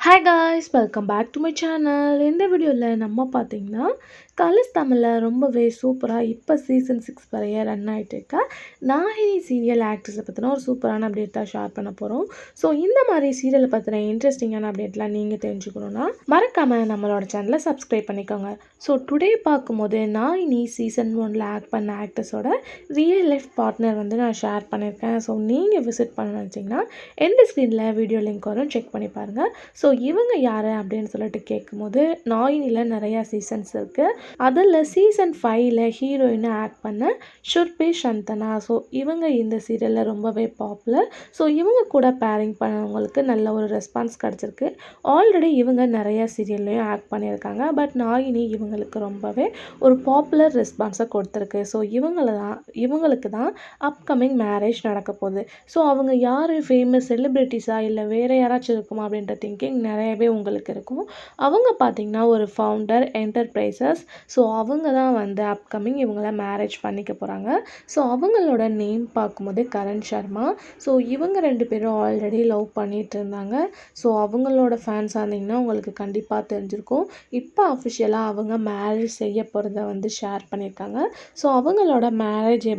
Hi guys, welcome back to my channel. இந்த வீடியோவில் நம்ம பார்த்தீங்கன்னா கலர்ஸ் தமிழில் ரொம்பவே சூப்பராக இப்போ சீசன் 6 வரைய ரன் ஆகிட்டு இருக்க நாகினி சீரியல் ஆக்ட்ரஸை பற்றின ஒரு சூப்பரான அப்டேட் தான் ஷேர் பண்ண போகிறோம். ஸோ இந்த மாதிரி சீரியலை பற்றின இன்ட்ரெஸ்டிங்கான அப்டேட்லாம் நீங்கள் தெரிஞ்சுக்கணுன்னா மறக்காமல் நம்மளோட சேனலை சப்ஸ்கிரைப் பண்ணிக்கோங்க. ஸோ டுடே பார்க்கும்போது நாகினி சீசன் 1 ஆக்ட் பண்ண ஆக்டர்ஸோட ரியல் லைஃப் பார்ட்னர் வந்து நான் ஷேர் பண்ணியிருக்கேன். ஸோ நீங்கள் விசிட் பண்ண நினச்சிங்கன்னா எந்த ஸ்க்ரீனில் வீடியோ லிங்க் வரும், செக் பண்ணி பாருங்கள். ஸோ இவங்க யார் அப்படின்னு சொல்லிட்டு கேட்கும்போது நாகினியில் நிறையா சீசன்ஸ் இருக்குது. அதில் சீசன் 5ல் ஹீரோயினை ஆக்ட் பண்ண ஷுர்பி சந்தனா. ஸோ இவங்க இந்த சீரியலில் ரொம்பவே பாப்புலர். ஸோ இவங்க கூட பேரிங் பண்ணவங்களுக்கு நல்ல ஒரு ரெஸ்பான்ஸ் கிடச்சிருக்கு. ஆல்ரெடி இவங்க நிறையா சீரியல்லையும் ஆக்ட் பண்ணியிருக்காங்க. பட் நாகினி இவங்களுக்கு ரொம்பவே ஒரு பாப்புலர் ரெஸ்பான்ஸை கொடுத்துருக்கு. ஸோ இவங்களுக்கு தான் அப்கமிங் மேரேஜ் நடக்க போகுது. ஸோ அவங்க யார் ஃபேமஸ் செலிப்ரிட்டிஸாக இல்லை வேறு யாராச்சும் இருக்குமா அப்படின்ற திங்கிங் நிறையவே உங்களுக்கு இருக்கும். அவங்க பார்த்திங்கன்னா ஒரு ஃபவுண்டர் என்டர்பிரைசஸ். ஸோ அவங்க தான் வந்து அப்கமிங் இவங்கள மேரேஜ் பண்ணிக்க போகிறாங்க. ஸோ அவங்களோட நேம் பார்க்கும்போது கரண் சர்மா. ஸோ இவங்க 2 பேரும் ஆல்ரெடி லவ் பண்ணிகிட்டு இருந்தாங்க. ஸோ அவங்களோட ஃபேன்ஸாக இருந்தீங்கன்னா உங்களுக்கு கண்டிப்பாக தெரிஞ்சிருக்கும். இப்போ அஃபிஷியலாக அவங்க மேரேஜ் செய்ய போகிறத வந்து ஷேர் பண்ணியிருக்காங்க. ஸோ அவங்களோட மேரேஜ்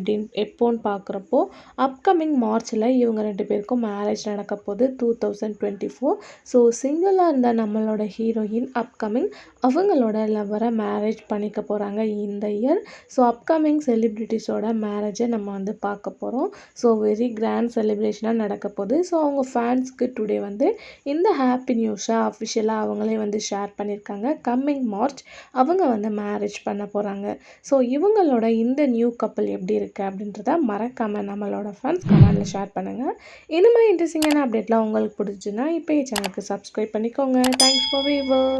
எப்போன்னு பார்க்குறப்போ அப்கமிங் மார்ச்சில் இவங்க 2 பேருக்கும் மேரேஜ் நடக்க போகுது 2024. ஸோ சிங்கிளாக இருந்த நம்மளோட ஹீரோயின் அப்கமிங் அவங்களோட லவ்வரை மேரேஜ் பண்ணிக்க போகிறாங்க இந்த இயர். ஸோ அப்கமிங் செலிப்ரிட்டிஸோட மேரேஜை நம்ம வந்து பார்க்க போகிறோம். ஸோ வெரி கிராண்ட் செலிப்ரேஷனாக நடக்க போகுது. ஸோ அவங்க ஃபேன்ஸ்க்கு டுடே வந்து இந்த ஹாப்பி நியூஸை அஃபிஷியலாக அவங்களே வந்து ஷேர் பண்ணியிருக்காங்க. கம்மிங் மார்ச் அவங்க வந்து மேரேஜ் பண்ண போகிறாங்க. ஸோ இவங்களோட இந்த நியூ கப்பல் எப்படி இருக்குது அப்படின்றத மறக்காமல் நம்மளோட ஃபேன்ஸ் கமெண்டில் ஷேர் பண்ணுங்கள். இந்த மாதிரி இன்ட்ரெஸ்டிங்கான அப்டேட்லாம் உங்களுக்கு பிடிச்சுன்னா இப்போ சேனலுக்கு சப்ஸ்கிரைப் பண்ணிக்கோங்க. Thanks for viewers.